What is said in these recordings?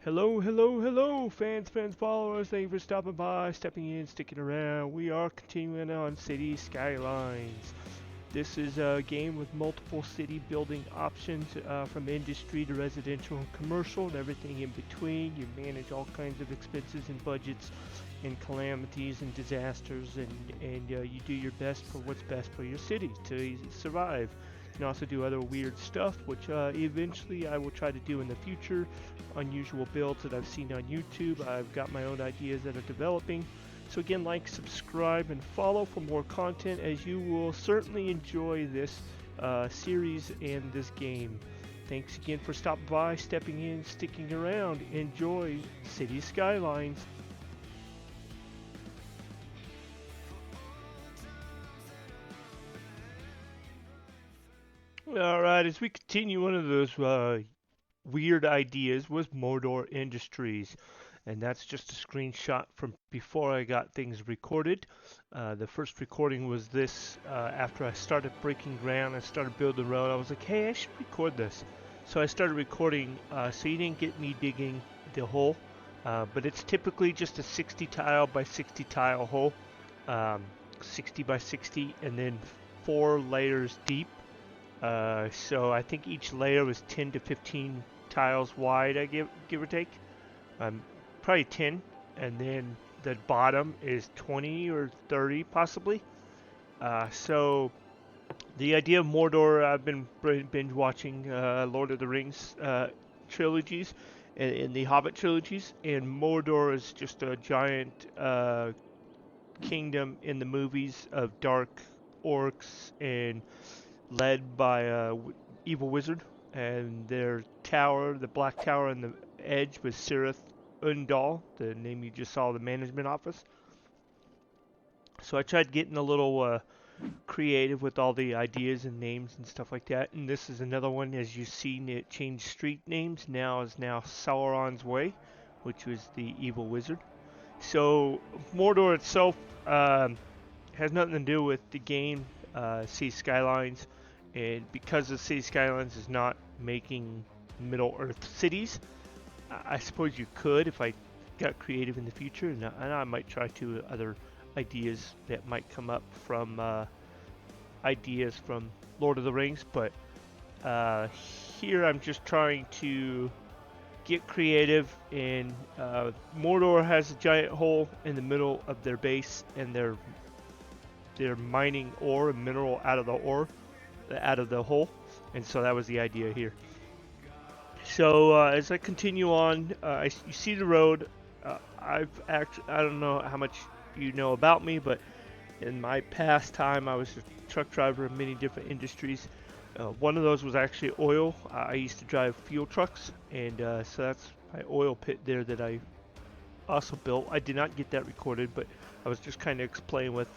Hello, hello, hello, fans, followers. Thank you for stopping by, stepping in, sticking around. We are continuing on City Skylines. This is a game with multiple city building options from industry to residential and commercial and everything in between. You manage all kinds of expenses and budgets and calamities and disasters, and you do your best for what's best for your city to survive. You can also do other weird stuff, which eventually I will try to do in the future. Unusual builds that I've seen on YouTube. I've got my own ideas that are developing. So again, like, subscribe, and follow for more content, as you will certainly enjoy this series and this game. Thanks again for stopping by, stepping in, sticking around. Enjoy City Skylines. Alright, as we continue, one of those weird ideas was MordOR Industries. And that's just a screenshot from before I got things recorded. The first recording was this after I started breaking ground and started building the road. I was like, hey, I should record this. So I started recording, so you didn't get me digging the hole. But it's typically just a 60 tile by 60 tile hole. 60 by 60 and then 4 layers deep. So I think each layer was 10 to 15 tiles wide, I give or take. Probably 10, and then the bottom is 20 or 30 possibly. So the idea of MordOR, I've been binge watching Lord of the Rings trilogies and the Hobbit trilogies, and MordOR is just a giant kingdom in the movies of dark orcs and led by a evil wizard, and their tower, the black tower on the edge, was Cirith Undal, the name you just saw, the management office. So I tried getting a little creative with all the ideas and names and stuff like that. And this is another one, as you've seen, it changed street names. Now is Sauron's Way, which was the evil wizard. So MordOR itself has nothing to do with the game City Skylines, and because the City Skylines is not making Middle Earth cities, I suppose you could if I got creative in the future, and I might try to other ideas that might come up from ideas from Lord of the Rings. But here I'm just trying to get creative, and MordOR has a giant hole in the middle of their base, and they're mining ore and mineral out of the hole, and so that was the idea here. So as I continue on, you see the road. I don't know how much you know about me, but in my past time, I was a truck driver in many different industries. One of those was actually oil. I used to drive fuel trucks, and so that's my oil pit there that I also built. I did not get that recorded, but I was just kind of explaining with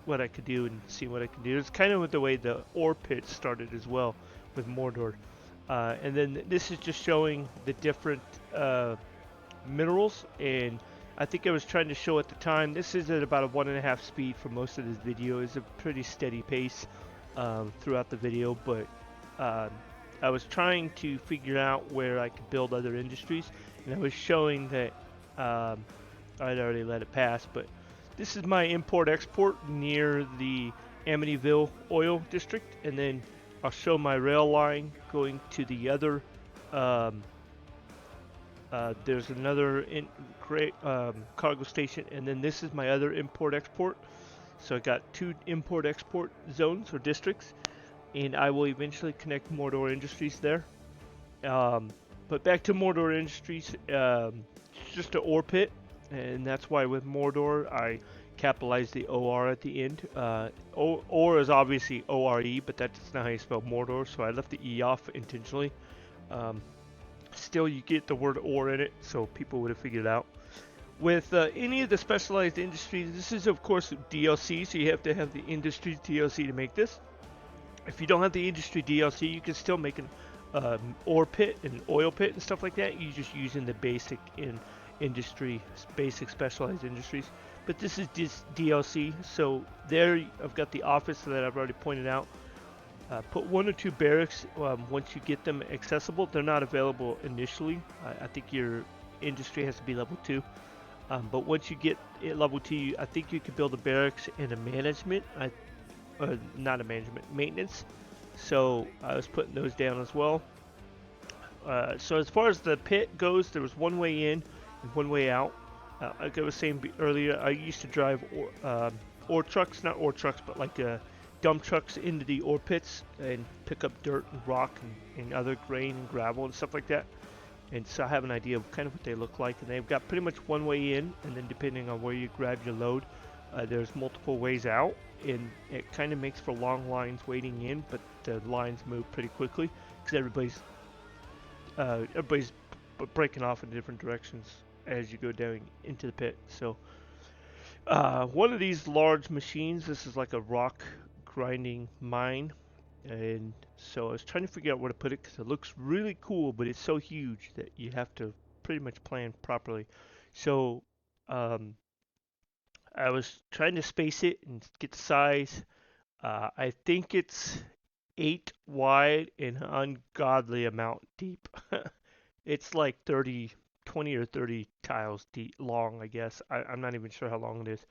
what I could do and see what I could do. It's kind of with the way the ore pit started as well with MordOR. And then this is just showing the different minerals, and I think I was trying to show at the time, this is at about a 1.5 speed for most of this video. It's a pretty steady pace throughout the video, but I was trying to figure out where I could build other industries, and I was showing that I'd already let it pass, but this is my import-export near the Amityville oil district, and then I'll show my rail line going to the other. There's another cargo station, and then this is my other import-export. So I got 2 import-export zones or districts, and I will eventually connect MordOR Industries there. But back to MordOR Industries, it's just an ore pit, and that's why with MordOR I capitalized the OR at the end. OR is obviously ORE, but that's not how you spell MordOR, so I left the E off intentionally. Still, you get the word OR in it, so people would have figured it out. With any of the specialized industries, this is of course DLC, so you have to have the industry DLC to make this. If you don't have the industry DLC, you can still make an ore pit and oil pit and stuff like that. You're just using the basic basic specialized industries. But this is DLC, so there I've got the office that I've already pointed out. Put 1 or 2 barracks once you get them accessible. They're not available initially. I think you're industry has to be level 2. But once you get at level 2, I think you can build a barracks and a management. Not a management, maintenance. So I was putting those down as well. So as far as the pit goes, there was one way in and one way out. Like I was saying earlier, I used to drive ore trucks, not ore trucks, but like dump trucks into the ore pits and pick up dirt and rock and other grain and gravel and stuff like that. And so I have an idea of kind of what they look like. And they've got pretty much one way in, and then depending on where you grab your load, there's multiple ways out. And it kind of makes for long lines waiting in, but the lines move pretty quickly because everybody's breaking off in different directions as you go down into the pit. So one of these large machines, this is like a rock grinding mine, and so I was trying to figure out where to put it because it looks really cool, but it's so huge that you have to pretty much plan properly. So I was trying to space it and get the size. I think it's 8 wide and an ungodly amount deep. It's like 20 or 30 tiles deep, long, I guess. I'm not even sure how long it is.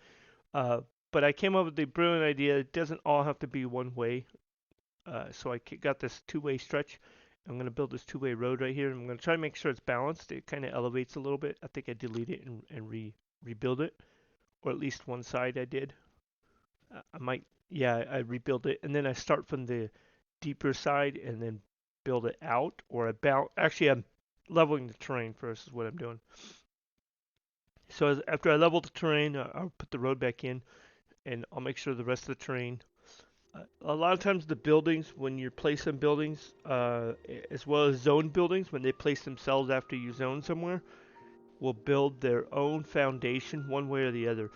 Uh, but I came up with the brilliant idea. It doesn't all have to be one way. So I got this two-way stretch. I'm going to build this two-way road right here. I'm going to try to make sure it's balanced. It kind of elevates a little bit. I think I delete it and rebuild it. Or at least one side I did. I might, yeah, I rebuild it. And then I start from the deeper side and then build it out. Or actually, I'm leveling the terrain first is what I'm doing. So after I level the terrain, I'll put the road back in. And I'll make sure the rest of the terrain. A lot of times the buildings, when you're placing buildings, as well as zone buildings, when they place themselves after you zone somewhere, will build their own foundation one way or the other.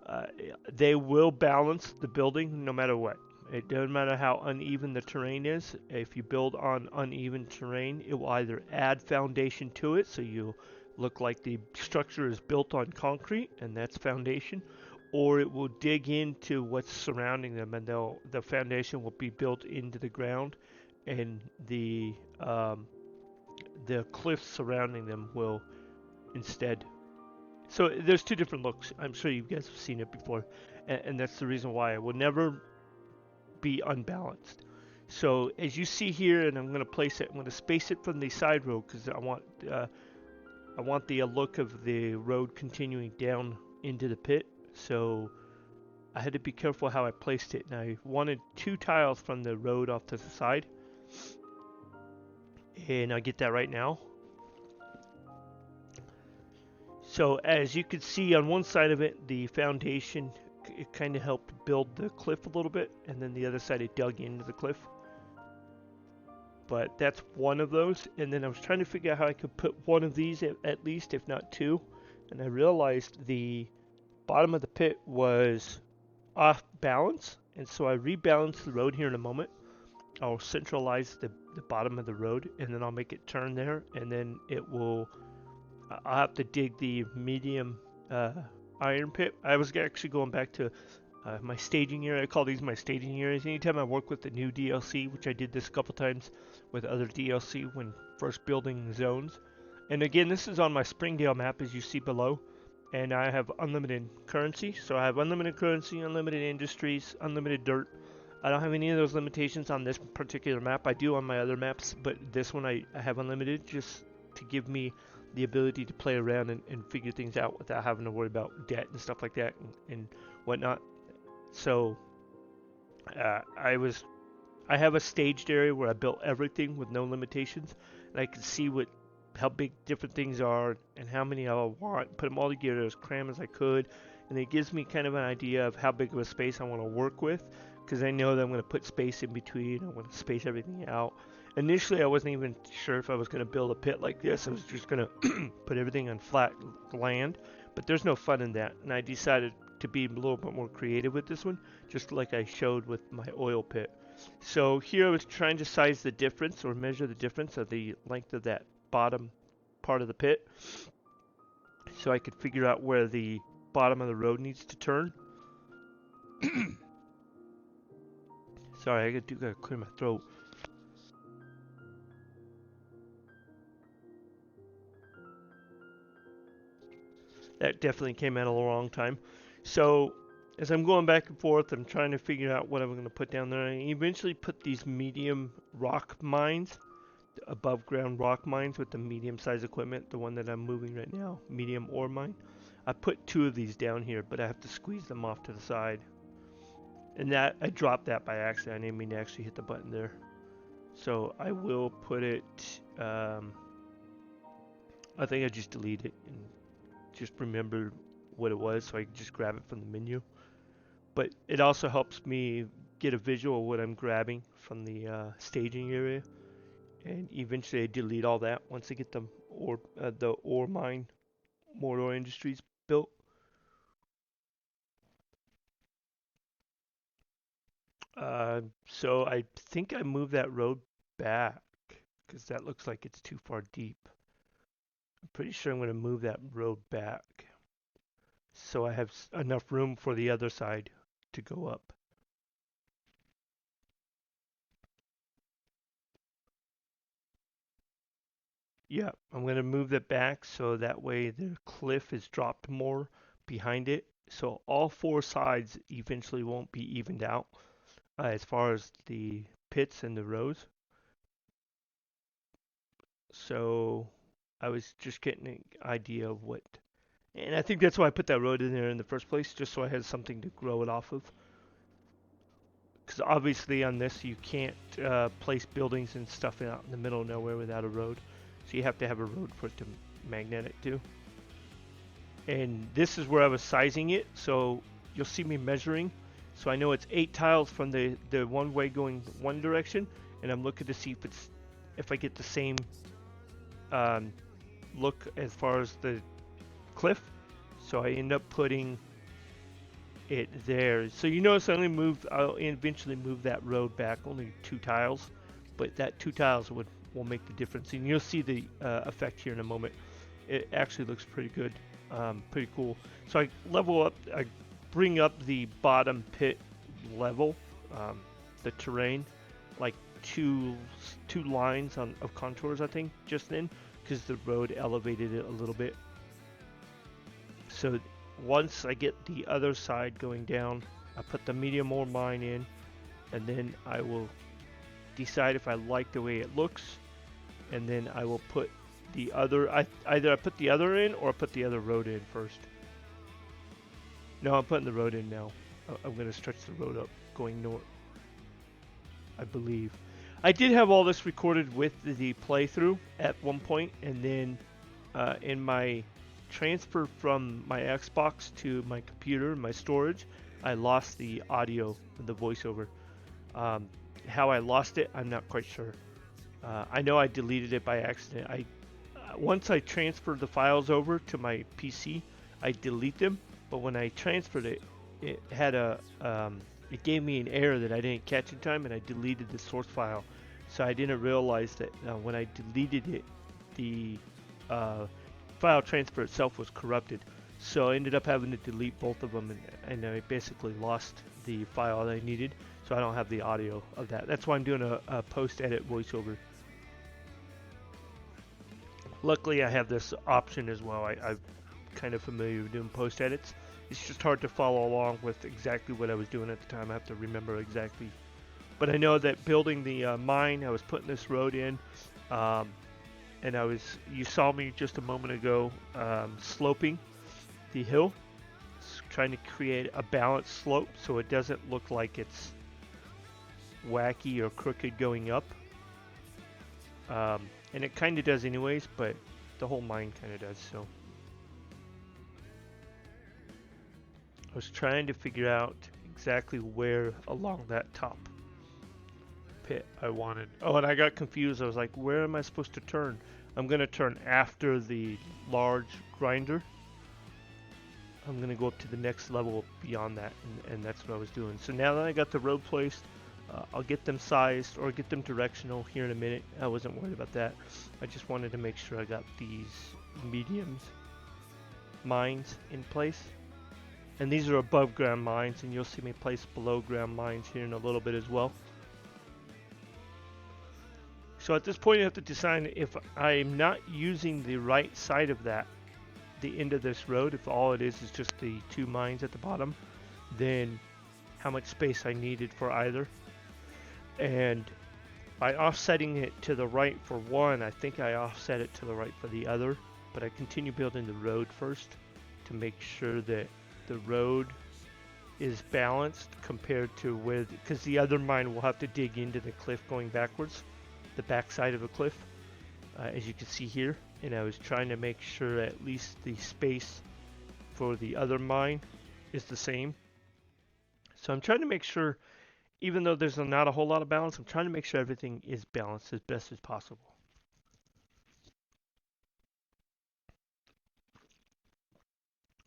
Uh, they will balance the building no matter what. It doesn't matter how uneven the terrain is. If you build on uneven terrain, it will either add foundation to it, so you look like the structure is built on concrete, and that's foundation, or it will dig into what's surrounding them, and the foundation will be built into the ground, and the cliffs surrounding them will instead. So there's two different looks. I'm sure you guys have seen it before, and that's the reason why it will never be unbalanced. So as you see here, and I'm going to place it, I'm going to space it from the side road because I want the look of the road continuing down into the pit. So I had to be careful how I placed it, and I wanted 2 tiles from the road off to the side, and I get that right now. So as you can see on one side of it, the foundation, it kind of helped build the cliff a little bit, and then the other side it dug into the cliff. But that's one of those, and then I was trying to figure out how I could put one of these at least, if not 2, and I realized the bottom of the pit was off balance, and so I rebalanced the road here in a moment. I'll centralize the bottom of the road, and then I'll make it turn there, and then it will I'll have to dig the medium iron pit. I was actually going back to my staging area. I call these my staging areas. Anytime I work with the new DLC, which I did this a couple times with other DLC when first building zones. And again, this is on my Springdale map as you see below. And I have unlimited currency. So I have unlimited currency, unlimited industries, unlimited dirt. I don't have any of those limitations on this particular map. I do on my other maps, but this one I have unlimited just to give me the ability to play around and figure things out without having to worry about debt and stuff like that and whatnot. So I have a staged area where I built everything with no limitations, and I can see how big different things are and how many I want. Put them all together as cram as I could, and it gives me kind of an idea of how big of a space I want to work with, because I know that I'm going to put space in between. I want to space everything out. Initially, I wasn't even sure if I was going to build a pit like this. I was just going to put everything on flat land, but there's no fun in that, and I decided to be a little bit more creative with this one, just like I showed with my oil pit. So here I was trying to size the difference or measure the difference of the length of that bottom part of the pit, so I could figure out where the bottom of the road needs to turn. Sorry, I gotta clear my throat. That definitely came at a wrong time. So as I'm going back and forth, I'm trying to figure out what I'm going to put down there. I eventually put these medium rock mines, above ground rock mines with the medium size equipment, the one that I'm moving right now, medium ore mine. I put 2 of these down here, but I have to squeeze them off to the side. And that I dropped that by accident. I didn't mean to actually hit the button there. So I will put it, I think I just delete it and just remember what it was so I can just grab it from the menu. But it also helps me get a visual of what I'm grabbing from the staging area. And eventually I delete all that once I get the ore mine, MordOR Industries built. So I think I moved that road back because that looks like it's too far deep. I'm pretty sure I'm going to move that road back so I have enough room for the other side to go up. Yeah, I'm going to move that back so that way the cliff is dropped more behind it. So all 4 sides eventually won't be evened out as far as the pits and the rows. So I was just getting an idea of what, and I think that's why I put that road in there in the first place, just so I had something to grow it off of. Because obviously on this you can't place buildings and stuff out in the middle of nowhere without a road. So you have to have a road for it to magnet it to. And this is where I was sizing it, so you'll see me measuring. So I know it's 8 tiles from the one way going one direction, and I'm looking to see if I get the same look as far as the cliff. So I end up putting it there. So you notice I'll eventually move that road back only 2 tiles, but that 2 tiles will make the difference, and you'll see the effect here in a moment. It actually looks pretty good, pretty cool. So I level up, I bring up the bottom pit level, the terrain, like two lines of contours, I think, just then, because the road elevated it a little bit. So once I get the other side going down, I put the medium ore mine in, and then I will decide if I like the way it looks, and then I will put the other, either I put the other in or I put the other road in first. No, I'm putting the road in now. I'm going to stretch the road up going north, I believe. I did have all this recorded with the playthrough at one point, and then in my transfer from my Xbox to my computer, my storage, I lost the audio, the voiceover. How I lost it, I'm not quite sure. I know I deleted it by accident. Once I transferred the files over to my PC, I delete them. But when I transferred it, it had it gave me an error that I didn't catch in time, and I deleted the source file. So I didn't realize that when I deleted it, the file transfer itself was corrupted. So I ended up having to delete both of them, and I basically lost the file that I needed. So I don't have the audio of that. That's why I'm doing a post-edit voiceover. Luckily, I have this option as well. I'm kind of familiar with doing post-edits. It's just hard to follow along with exactly what I was doing at the time. I have to remember exactly. But I know that building the mine, I was putting this road in, and you saw me just a moment ago sloping the hill, trying to create a balanced slope so it doesn't look like it's wacky or crooked going up. And it kind of does anyways, but the whole mine kind of does, so. I was trying to figure out exactly where along that top pit I wanted. Oh, and I got confused. I was like, where am I supposed to turn? I'm going to turn after the large grinder. I'm going to go up to the next level beyond that, and that's what I was doing. So now that I got the road placed, I'll get them sized or get them directional here in a minute. I wasn't worried about that. I just wanted to make sure I got these mediums mines in place. And these are above ground mines, and you'll see me place below ground mines here in a little bit as well. So at this point you have to decide if I'm not using the right side of that, the end of this road, if all it is just the 2 mines at the bottom, then how much space I needed for either. And by offsetting it to the right for one, I think I offset it to the right for the other, but I continue building the road first to make sure that the road is balanced compared to with, because the other mine will have to dig into the cliff going backwards, the backside of a cliff, as you can see here. And I was trying to make sure at least the space for the other mine is the same. So I'm trying to make sure, even though there's not a whole lot of balance, I'm trying to make sure everything is balanced as best as possible.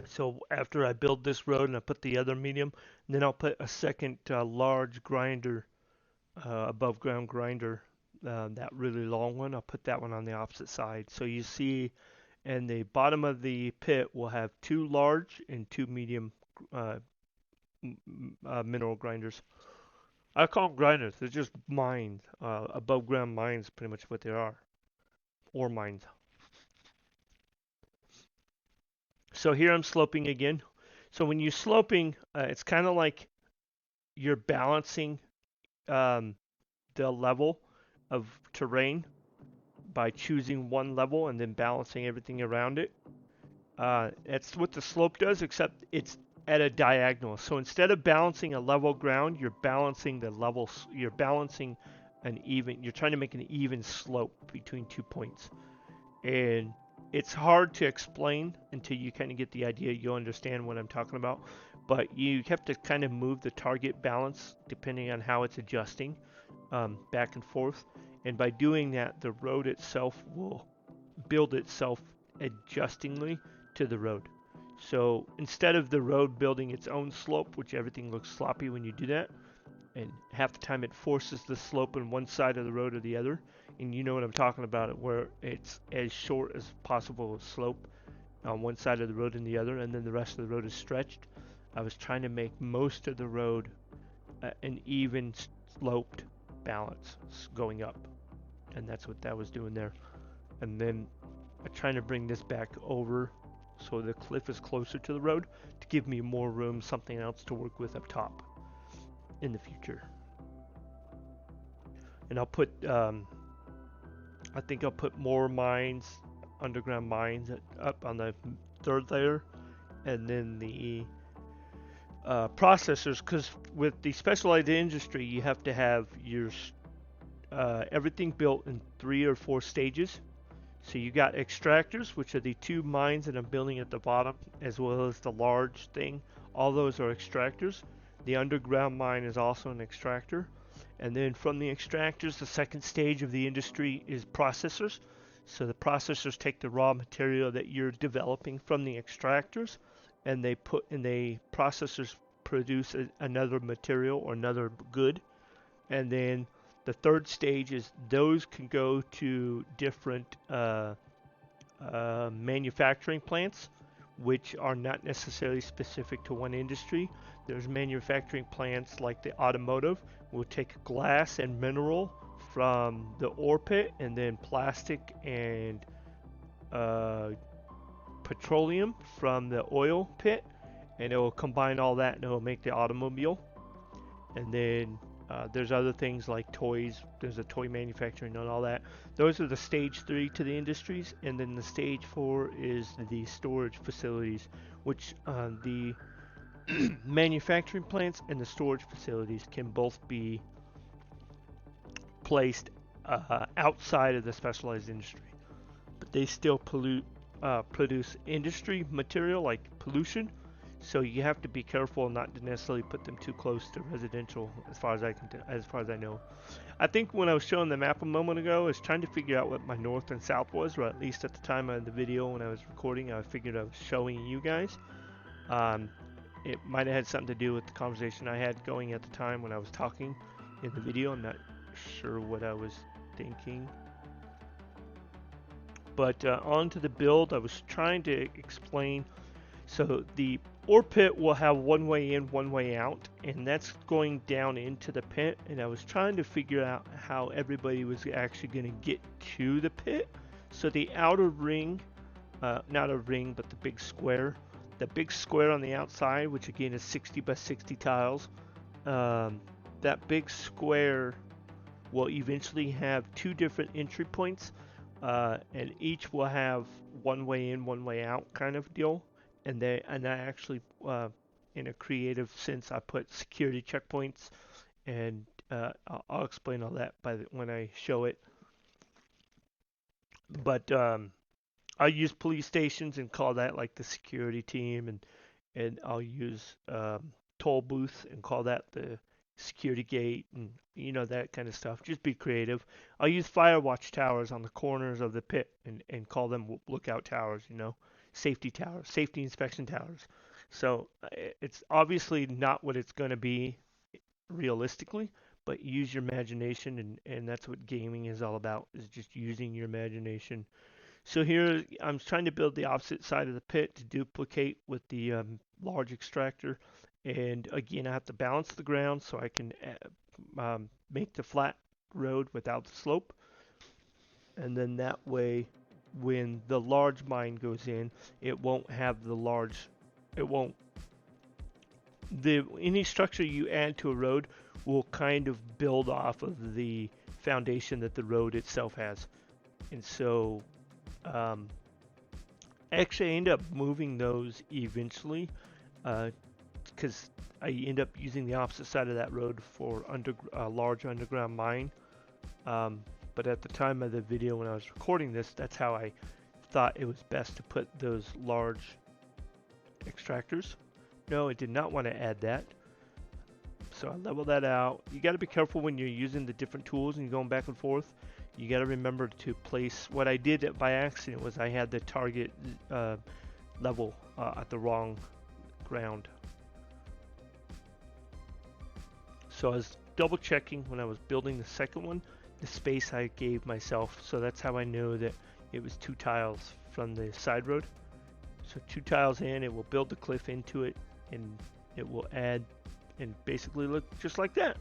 So after I build this road and I put the other medium, then I'll put a second large grinder, above ground grinder, that really long one. I'll put that one on the opposite side. So you see, in the bottom of the pit, we'll have 2 large and 2 medium mineral grinders. I call them grinders. They're just mines, above ground mines, pretty much what they are, ore mines. So here I'm sloping again. So when you're sloping, it's kind of like you're balancing the level of terrain by choosing one level and then balancing everything around it. That's what the slope does, except it's at a diagonal. So instead of balancing a level ground, you're balancing the levels. You're balancing an even. You're trying to make an even slope between 2 points, and it's hard to explain until you kind of get the idea. You'll understand what I'm talking about. But you have to kind of move the target balance depending on how it's adjusting back and forth. And by doing that, the road itself will build itself adjustingly to the road. So instead of the road building its own slope, which everything looks sloppy when you do that, and half the time it forces the slope on one side of the road or the other, and you know what I'm talking about, where it's as short as possible slope on one side of the road and the other, and then the rest of the road is stretched. I was trying to make most of the road an even sloped balance going up, and that's what that was doing there. And then I'm trying to bring this back over so the cliff is closer to the road to give me more room, something else to work with up top in the future. And I'll put I think I'll put more mines, underground mines, up on the 3rd layer, and then the processors, because with the specialized industry you have to have your everything built in 3 or 4 stages. So you got extractors, which are the 2 mines that I'm building at the bottom, as well as the large thing. All those are extractors. The underground mine is also an extractor. And then from the extractors, the second stage of the industry is processors. So the processors take the raw material that you're developing from the extractors, and the processors produce another material or another good. And then the third stage is those can go to different manufacturing plants, which are not necessarily specific to one industry. There's manufacturing plants like the automotive will take glass and mineral from the ore pit, and then plastic and petroleum from the oil pit, and it will combine all that and it will make the automobile. And then there's other things like toys. There's a toy manufacturing and all that. Those are the stage 3 to the industries, and then the stage 4 is the storage facilities, which the manufacturing plants and the storage facilities can both be placed outside of the specialized industry, but they still produce industry material like pollution. So you have to be careful not to necessarily put them too close to residential, as far as I know. I think when I was showing the map a moment ago, I was trying to figure out what my north and south was, or at least at the time of the video when I was recording, I figured I was showing you guys. It might have had something to do with the conversation I had going at the time when I was talking in the video. I'm not sure what I was thinking. But on to the build, I was trying to explain. So the ore pit will have one way in, one way out, and that's going down into the pit. And I was trying to figure out how everybody was actually going to get to the pit. So the outer ring not a ring, but the big square. The big square on the outside, which again is 60 by 60 tiles. Um, that big square will eventually have two different entry points, and each will have one way in, one way out kind of deal. And I actually, in a creative sense, I put security checkpoints, and I'll explain all that when I show it. But I use police stations and call that like the security team, and I'll use toll booth and call that the security gate, and that kind of stuff. Just be creative. I'll use fire watch towers on the corners of the pit and call them lookout towers. Safety towers, safety inspection towers. So it's obviously not what it's going to be realistically, but use your imagination, and that's what gaming is all about, is just using your imagination. So here I'm trying to build the opposite side of the pit to duplicate with the large extractor. And again, I have to balance the ground so I can make the flat road without the slope. And then that way, when the large mine goes in, it won't have it won't, any structure you add to a road will kind of build off of the foundation that the road itself has. And so um, actually, I end up moving those eventually because I end up using the opposite side of that road for a large underground mine. But at the time of the video when I was recording this, that's how I thought it was best to put those large extractors. No, I did not want to add that. So I leveled that out. You got to be careful when you're using the different tools and you're going back and forth. You got to remember to place. What I did by accident was I had the target level at the wrong ground. So I was double checking when I was building the second one, the space I gave myself. So that's how I know that it was 2 tiles from the side road. So 2 tiles in, it will build the cliff into it, and it will add and basically look just like that.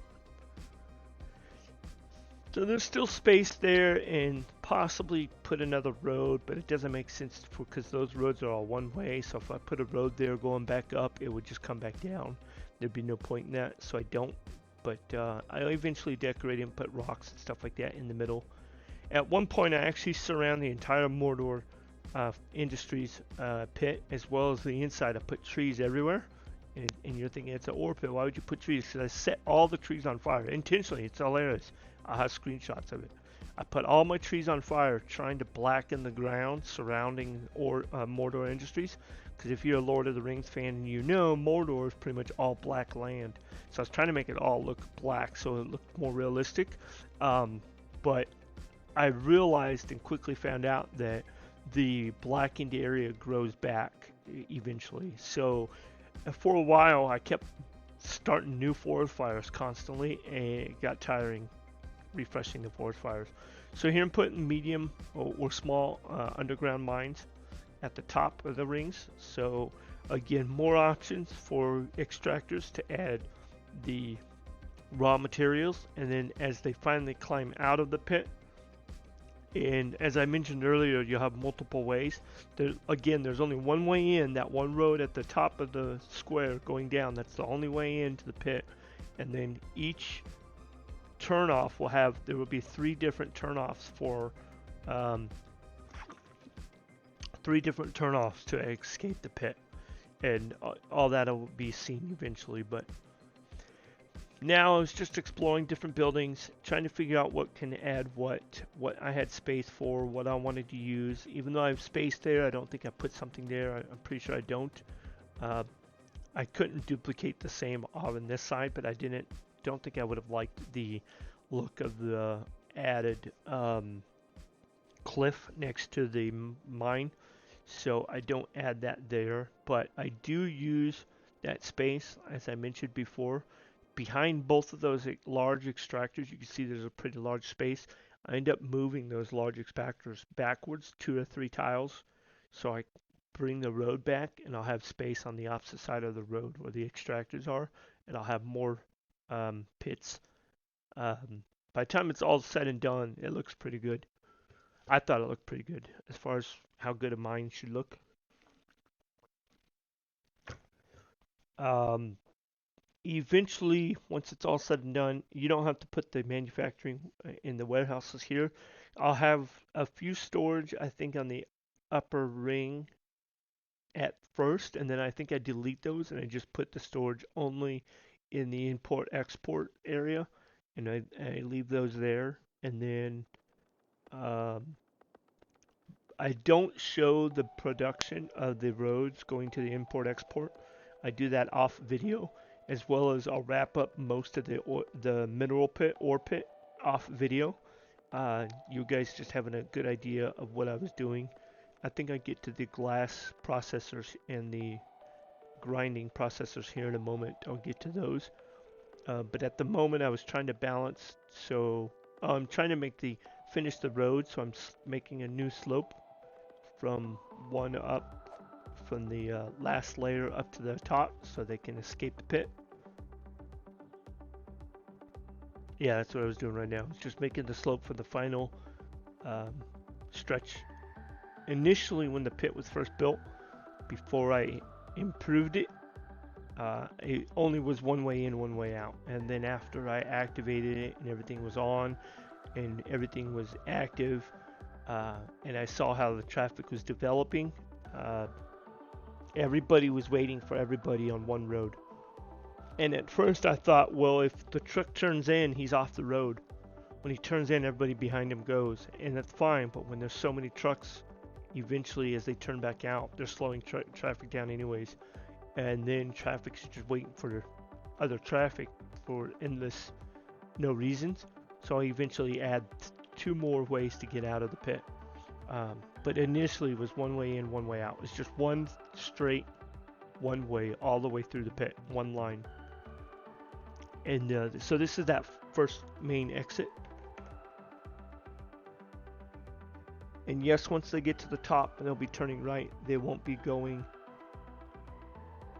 So there's still space there, and possibly put another road, but it doesn't make sense because those roads are all one way. So if I put a road there going back up, it would just come back down. There'd be no point in that, so I don't. But I eventually decorate and put rocks and stuff like that in the middle. At one point, I actually surround the entire MordOR Industries pit, as well as the inside. I put trees everywhere. And you're thinking it's an ore pit. Why would you put trees? Because I set all the trees on fire intentionally. It's hilarious. I have screenshots of it. I put all my trees on fire, trying to blacken the ground surrounding MordOR Industries. Because if you're a Lord of the Rings fan, and Mordor is pretty much all black land. So I was trying to make it all look black so it looked more realistic. But I realized and quickly found out that the blackened area grows back eventually. So for a while, I kept starting new forest fires constantly, and it got tiring refreshing the forest fires. So here I'm putting medium or small underground mines at the top of the rings. So again, more options for extractors to add the raw materials, and then as they finally climb out of the pit, and as I mentioned earlier, you'll have multiple ways. There's only one way in, that one road at the top of the square going down. That's the only way into the pit. And then each turnoff there will be 3 different turnoffs for 3 different turnoffs to escape the pit. And all that will be seen eventually, but now I was just exploring different buildings, trying to figure out what can add what I had space for, what I wanted to use. Even though I have space there, I don't think I put something there. I'm pretty sure I don't. I couldn't duplicate the same on this side, but don't think I would have liked the look of the added cliff next to the mine. So I don't add that there, but I do use that space, as I mentioned before. Behind both of those large extractors, you can see there's a pretty large space. I end up moving those large extractors backwards 2 or 3 tiles, so I bring the road back, and I'll have space on the opposite side of the road where the extractors are, and I'll have more pits. By the time it's all said and done, it looks pretty good. I thought it looked pretty good as far as how good a mine should look. Um, Eventually, once it's all said and done, you don't have to put the manufacturing in the warehouses here. I'll have a few storage, I think, on the upper ring at first, and then I think I delete those and I just put the storage only in the import export area, and I leave those there, and then um, I don't show the production of the roads going to the import export. I do that off video, as well as I'll wrap up most of the mineral pit ore pit off video. You guys just having a good idea of what I was doing. I think I get to the glass processors and the grinding processors here in a moment. I'll get to those. But at the moment, I was trying to balance. So I'm trying to finish the road. So I'm making a new slope from one up from the last layer up to the top, so they can escape the pit. Yeah, that's what I was doing right now. Just making the slope for the final um, stretch. Initially, when the pit was first built, before I improved it, it only was one way in, one way out. And then after I activated it and everything was on and everything was active, and I saw how the traffic was developing, everybody was waiting for everybody on one road. And at first I thought, well, if the truck turns in, he's off the road. When he turns in, everybody behind him goes. And that's fine, but when there's so many trucks, eventually as they turn back out, they're slowing traffic down anyways. And then traffic's just waiting for other traffic for endless no reasons. So I eventually add two more ways to get out of the pit. But initially it was one way in, one way out. It's just one straight, one way all the way through the pit, one line. And so this is that first main exit. And yes, once they get to the top and they'll be turning right, they won't be going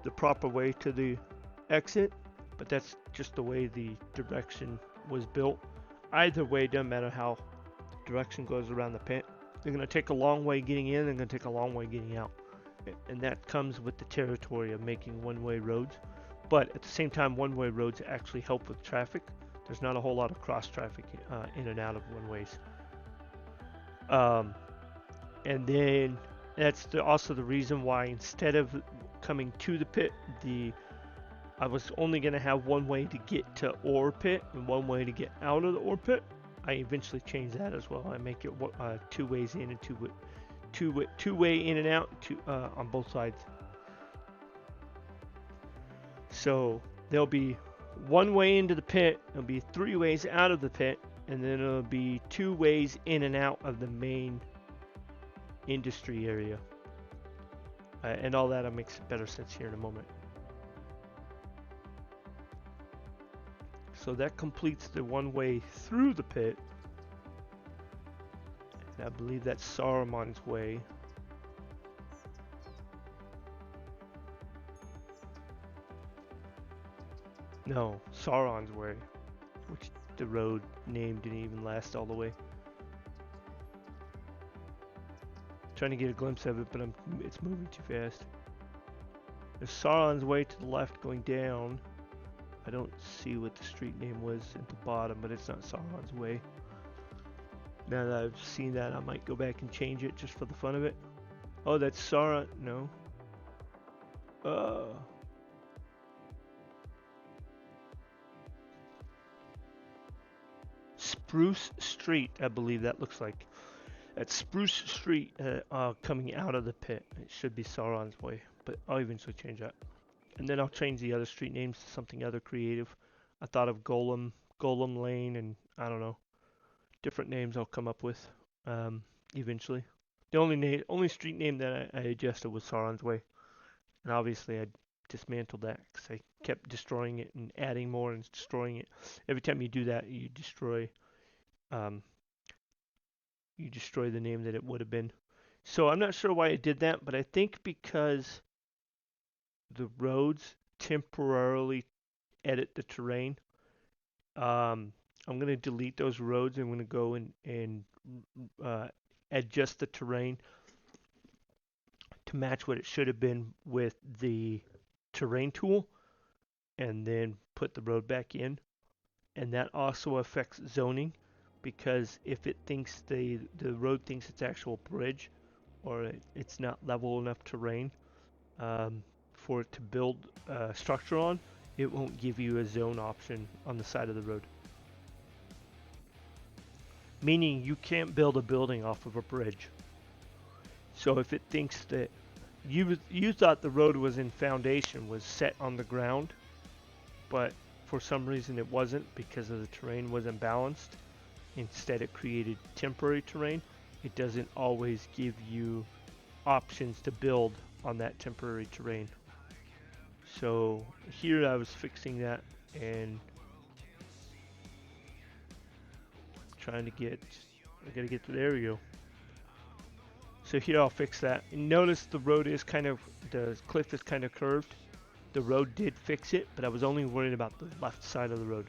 the proper way to the exit, but that's just the way the direction was built. Either way, doesn't matter how direction goes around the pit. They're going to take a long way getting in, they're going to take a long way getting out. And that comes with the territory of making one-way roads. But at the same time, one-way roads actually help with traffic. There's not a whole lot of cross traffic in and out of one-ways. And then that's also the reason why instead of coming to the pit, I was only going to have one way to get to ore pit and one way to get out of the ore pit. I eventually changed that as well. I make it two ways in and two way in and out on both sides. So there'll be one way into the pit, there'll be three ways out of the pit, and then it'll be two ways in and out of the main industry area. And all that makes better sense here in a moment. So that completes the one way through the pit. And I believe that's Saruman's way. No, Sauron's way. Which the road name didn't even last all the way. Trying to get a glimpse of it, but it's moving too fast. There's Sauron's way to the left going down. I don't see what the street name was at the bottom, but it's not Sauron's way. Now that I've seen that, I might go back and change it just for the fun of it. Oh, that's Sauron. No. Spruce Street, I believe that looks like. At Spruce Street, coming out of the pit. It should be Sauron's way, but I'll eventually change that. And then I'll change the other street names to something other creative. I thought of Golem Lane, and I don't know, different names I'll come up with eventually. The only street name that I adjusted was Sauron's Way, and obviously I dismantled that because I kept destroying it and adding more and destroying it. Every time you do that, you destroy the name that it would have been. So I'm not sure why I did that, but I think because the roads temporarily edit the terrain. I'm going to delete those roads. I'm going to go and adjust the terrain to match what it should have been with the terrain tool, and then put the road back in. And that also affects zoning, because if it thinks the road thinks it's actual bridge, or it's not level enough terrain for it to build a structure on, it won't give you a zone option on the side of the road. Meaning you can't build a building off of a bridge. So if it thinks that you thought the road was in foundation, was set on the ground, but for some reason it wasn't because of the terrain wasn't balanced. Instead it created temporary terrain. It doesn't always give you options to build on that temporary terrain. So here I was fixing that and trying to get, I gotta get to, there we go. So here I'll fix that. And notice the road is kind of, the cliff is kind of curved. The road did fix it, but I was only worried about the left side of the road,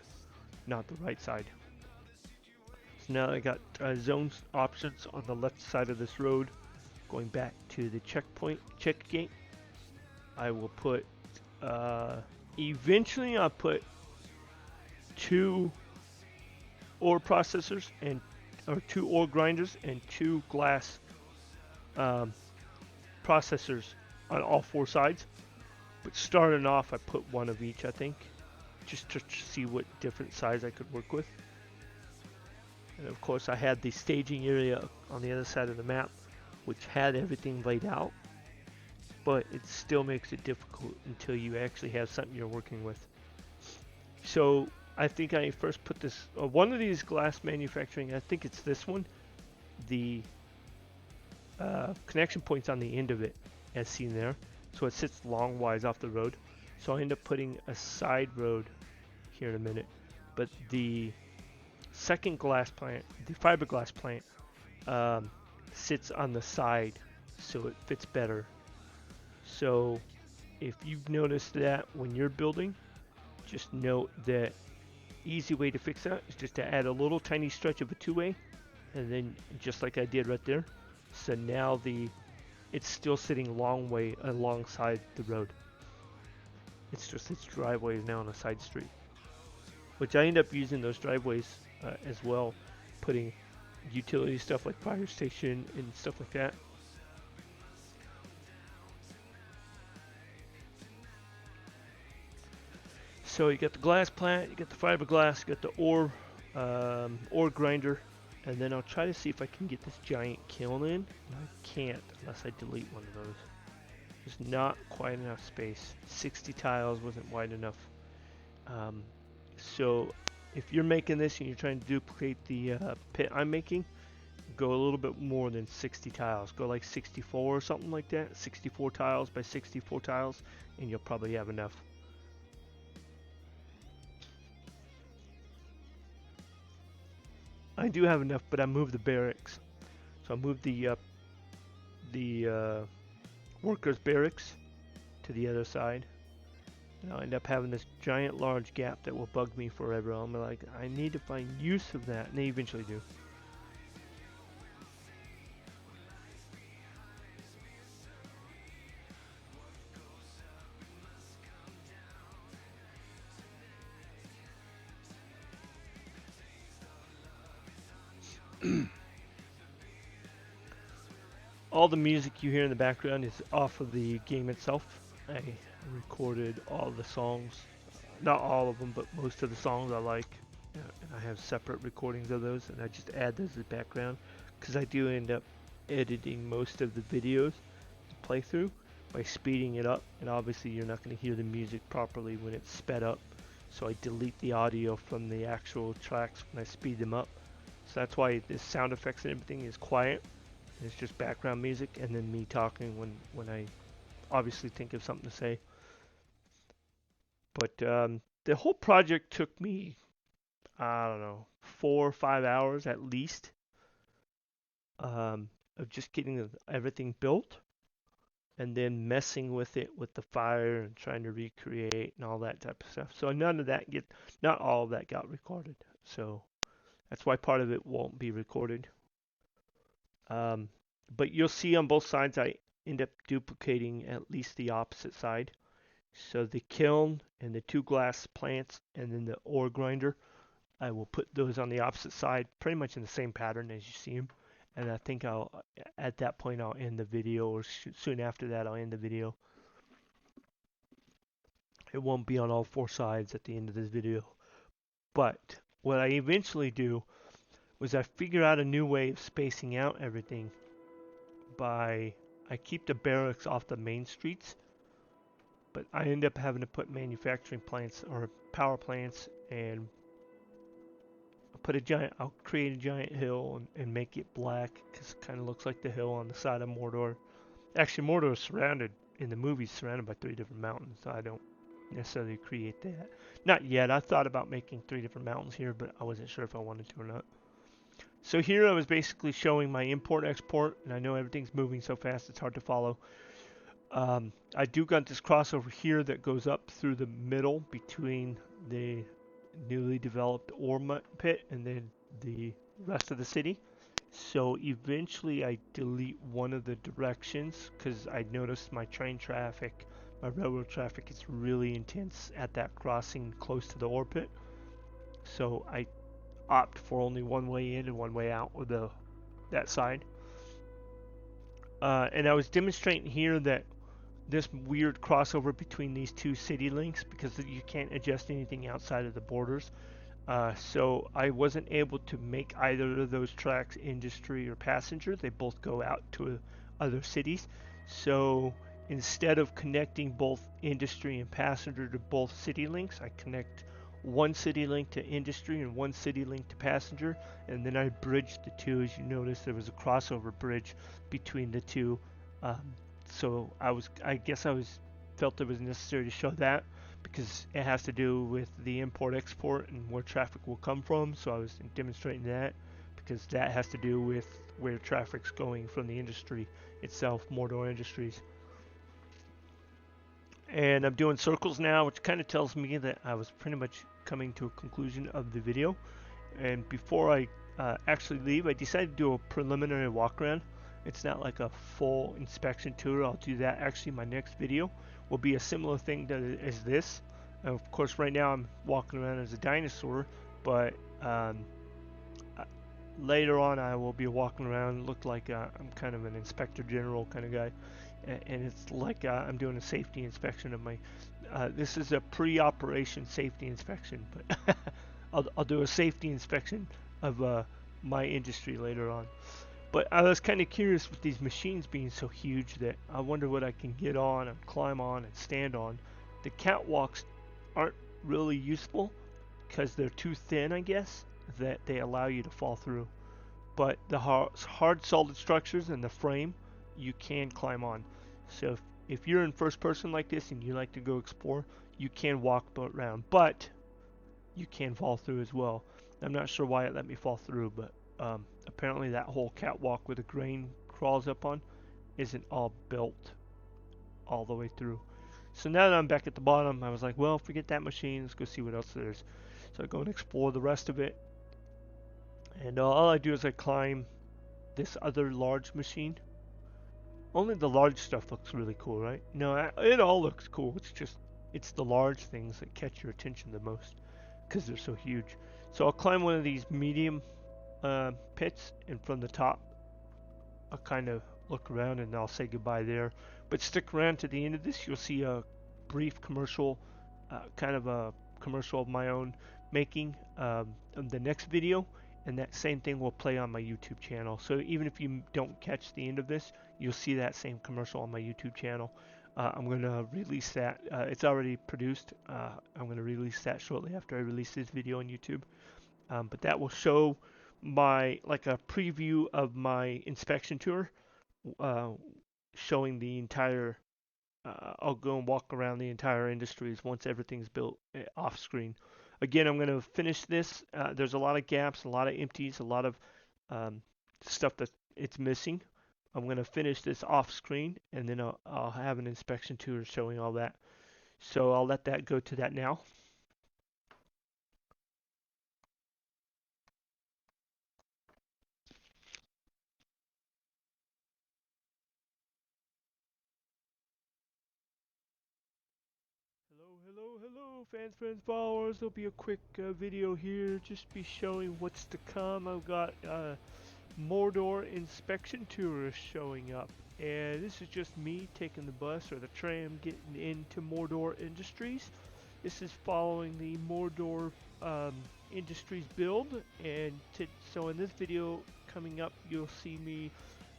not the right side. So now I got zones options on the left side of this road. Going back to the checkpoint, check gate, I will put, eventually I'll put 2 ore processors and, or 2 ore grinders and 2 glass processors on all 4 sides. But starting off, I put 1 of each, I think, just to see what different size I could work with. And of course, I had the staging area on the other side of the map, which had everything laid out, but it still makes it difficult until you actually have something you're working with. So I think I first put this, one of these glass manufacturing, I think it's this one, the connection points on the end of it, as seen there. So it sits longwise off the road. So I end up putting a side road here in a minute. But the second glass plant, the fiberglass plant, sits on the side, so it fits better. So if you've noticed that when you're building, just note that easy way to fix that is just to add a little tiny stretch of a 2-way, and then just like I did right there. So now it's still sitting long way alongside the road. It's just its driveway is now on a side street, which I end up using those driveways as well, putting utility stuff like fire station and stuff like that. So you got the glass plant, you got the fiberglass, you got the ore grinder, and then I'll try to see if I can get this giant kiln in. And I can't unless I delete one of those. There's not quite enough space. 60 tiles wasn't wide enough. So if you're making this and you're trying to duplicate the pit I'm making, go a little bit more than 60 tiles. Go like 64 or something like that. 64 tiles by 64 tiles, and you'll probably have enough. I do have enough, but I moved the barracks. So I moved the workers' barracks to the other side. And I'll end up having this giant large gap that will bug me forever. I'm like, I need to find use of that, and they eventually do. All the music you hear in the background is off of the game itself. I recorded all the songs, not all of them, but most of the songs I like, and I have separate recordings of those, and I just add those as background, because I do end up editing most of the videos to play through by speeding it up, and obviously you're not going to hear the music properly when it's sped up, so I delete the audio from the actual tracks when I speed them up. So that's why the sound effects and everything is quiet. It's just background music, and then me talking when I obviously think of something to say. But the whole project took me, I don't know, 4 or 5 hours at least of just getting everything built, and then messing with it with the fire and trying to recreate and all that type of stuff. So not all of that got recorded. So that's why part of it won't be recorded. Um, but you'll see on both sides I end up duplicating at least the opposite side. So the kiln and the two glass plants and then the ore grinder, I will put those on the opposite side, pretty much in the same pattern as you see them. And I think at that point, I'll end the video, or soon after that, I'll end the video. It won't be on all four sides at the end of this video. But what I eventually do was I figure out a new way of spacing out everything I keep the barracks off the main streets, but I end up having to put manufacturing plants or power plants and I'll create a giant hill and make it black because it kind of looks like the hill on the side of MordOR. Actually, MordOR is surrounded, in the movie, surrounded by 3 different mountains, so I don't necessarily create that. Not yet. I thought about making 3 different mountains here, but I wasn't sure if I wanted to or not. So here I was basically showing my import-export, and I know everything's moving so fast it's hard to follow. I do got this crossover here that goes up through the middle between the newly developed ore pit and then the rest of the city. So eventually I delete one of the directions because I noticed my train traffic, my railroad traffic is really intense at that crossing close to the ore pit. So I opt for only one way in and one way out with that side. And I was demonstrating here that this weird crossover between these two city links because you can't adjust anything outside of the borders. So I wasn't able to make either of those tracks industry or passenger. They both go out to other cities. So instead of connecting both industry and passenger to both city links, I connect one city link to industry and one city link to passenger, and then I bridged the two. As you notice, there was a crossover bridge between the two. Um, so I guess I felt it was necessary to show that because it has to do with the import export and where traffic will come from. So I was demonstrating that because that has to do with where traffic's going from the industry itself, MordOR Industries. And I'm doing circles now, which kind of tells me that I was pretty much coming to a conclusion of the video. And before I actually leave, I decided to do a preliminary walk around. It's not like a full inspection tour. I'll do that. Actually, my next video will be a similar thing as this. Of course, right now I'm walking around as a dinosaur, but later on I will be walking around look like I'm kind of an inspector general kind of guy, and it's like I'm doing a safety inspection of my this is a pre-operation safety inspection, but I'll do a safety inspection of my industry later on. But I was kind of curious with these machines being so huge that I wonder what I can get on and climb on and stand on. The catwalks aren't really useful because they're too thin, I guess, that they allow you to fall through. But the hard solid structures and the frame, you can climb on. So if you're in first person like this and you like to go explore, you can walk around, but you can fall through as well. I'm not sure why it let me fall through, but apparently that whole catwalk where the grain crawls up on isn't all built all the way through. So now that I'm back at the bottom, I was like, well, forget that machine. Let's go see what else there is. So I go and explore the rest of it. And all I do is I climb this other large machine. Only the large stuff looks really cool, right? No, it all looks cool. It's the large things that catch your attention the most because they're so huge. So I'll climb one of these medium pits, and from the top, I'll kind of look around and I'll say goodbye there. But stick around to the end of this. You'll see a brief commercial, kind of a commercial of my own making of the next video. And that same thing will play on my YouTube channel. So even if you don't catch the end of this, you'll see that same commercial on my YouTube channel. I'm going to release that. It's already produced. I'm going to release that shortly after I release this video on YouTube. But that will show like a preview of my inspection tour, uh, showing the entire. I'll go and walk around the entire industries once everything's built off screen. Again, I'm going to finish this. There's a lot of gaps, a lot of empties, a lot of stuff that it's missing. I'm going to finish this off screen, and then I'll have an inspection tour showing all that. So I'll let that go to that now. Hello, fans, friends, followers. There'll be a quick video here, just be showing what's to come. I've got MordOR inspection tourists showing up, and this is just me taking the bus or the tram getting into MordOR Industries. This is following the MordOR Industries build, and so in this video coming up, you'll see me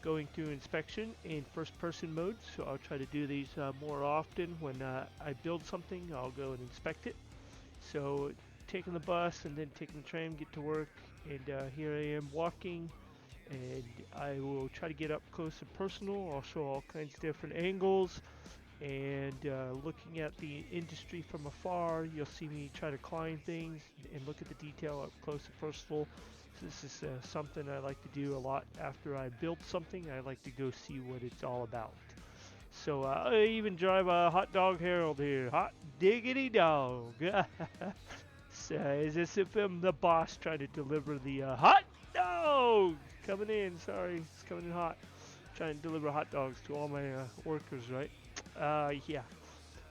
going through inspection in first-person mode. So I'll try to do these more often. When I build something, I'll go and inspect it. So taking the bus and then taking the tram, get to work, and here I am walking, and I will try to get up close and personal. I'll show all kinds of different angles, and looking at the industry from afar, you'll see me try to climb things and look at the detail up close and personal. So this is something I like to do a lot after I build something. I like to go see what it's all about. So I even drive a hot dog Herald here. Hot diggity dog. So as if I'm the boss trying to deliver the hot dog coming in. Sorry, it's coming in hot. Trying to deliver hot dogs to all my workers, right? Yeah.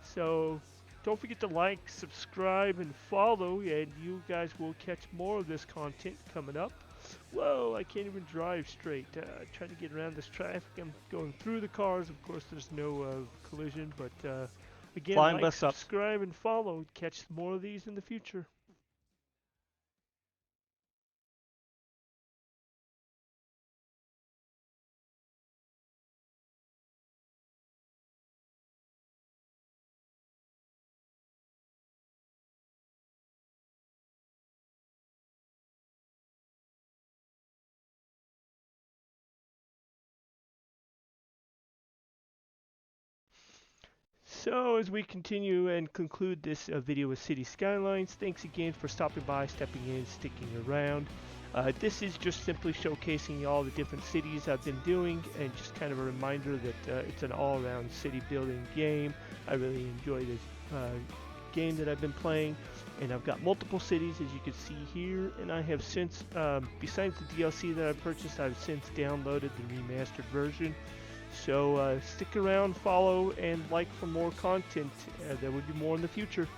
So don't forget to like, subscribe, and follow, and you guys will catch more of this content coming up. Whoa, I can't even drive straight. Trying to get around this traffic. I'm going through the cars. Of course, there's no collision, but again, Flying like, bus up. subscribe, and follow. Catch more of these in the future. So as we continue and conclude this video with City Skylines, thanks again for stopping by, stepping in, sticking around. This is just simply showcasing all the different cities I've been doing, and just kind of a reminder that it's an all-around city building game. I really enjoy this game that I've been playing, and I've got multiple cities as you can see here, and I have since, besides the DLC that I purchased, I've since downloaded the remastered version. So stick around, follow, and like for more content. There will be more in the future.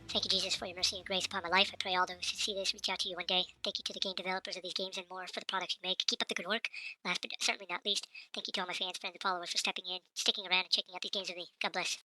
Thank you, Jesus, for your mercy and grace upon my life. I pray all those who see this reach out to you one day. Thank you to the game developers of these games and more for the products you make. Keep up the good work. Last but certainly not least, thank you to all my fans, friends, and followers for stepping in, sticking around, and checking out these games with me. God bless.